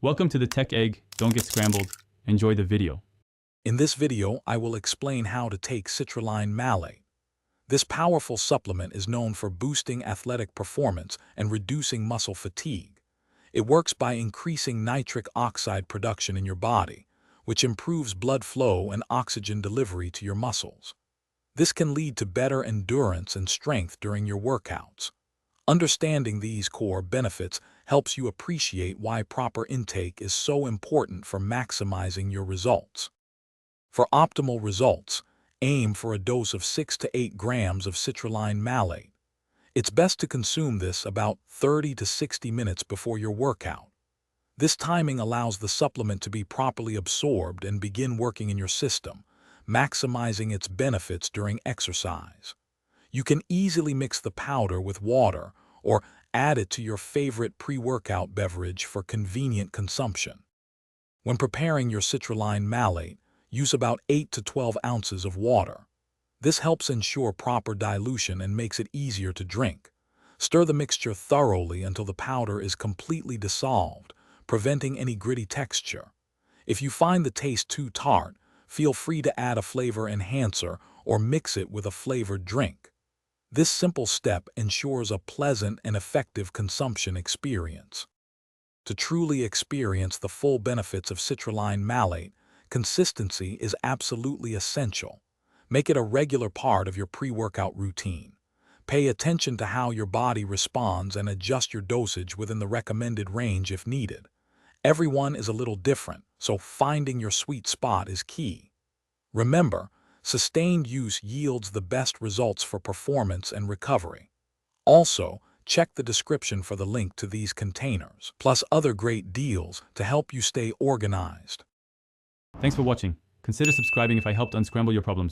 Welcome to the Tech Egg. Don't get scrambled. Enjoy the video. In this video, I will explain how to take Citrulline Malate. This powerful supplement is known for boosting athletic performance and reducing muscle fatigue. It works by increasing nitric oxide production in your body, which improves blood flow and oxygen delivery to your muscles. This can lead to better endurance and strength during your workouts. Understanding these core benefits helps you appreciate why proper intake is so important for maximizing your results. For optimal results, aim for a dose of 6 to 8 grams of citrulline malate. It's best to consume this about 30 to 60 minutes before your workout. This timing allows the supplement to be properly absorbed and begin working in your system, maximizing its benefits during exercise. You can easily mix the powder with water or add it to your favorite pre-workout beverage for convenient consumption. When preparing your citrulline malate, use about 8 to 12 ounces of water. This helps ensure proper dilution and makes it easier to drink. Stir the mixture thoroughly until the powder is completely dissolved, preventing any gritty texture. If you find the taste too tart, feel free to add a flavor enhancer or mix it with a flavored drink. This simple step ensures a pleasant and effective consumption experience. To truly experience the full benefits of citrulline malate, consistency is absolutely essential. Make it a regular part of your pre-workout routine. Pay attention to how your body responds and adjust your dosage within the recommended range if needed. Everyone is a little different, so finding your sweet spot is key. Remember, sustained use yields the best results for performance and recovery. Also, check the description for the link to these containers, plus other great deals to help you stay organized. Thanks for watching. Consider subscribing if I helped unscramble your problems.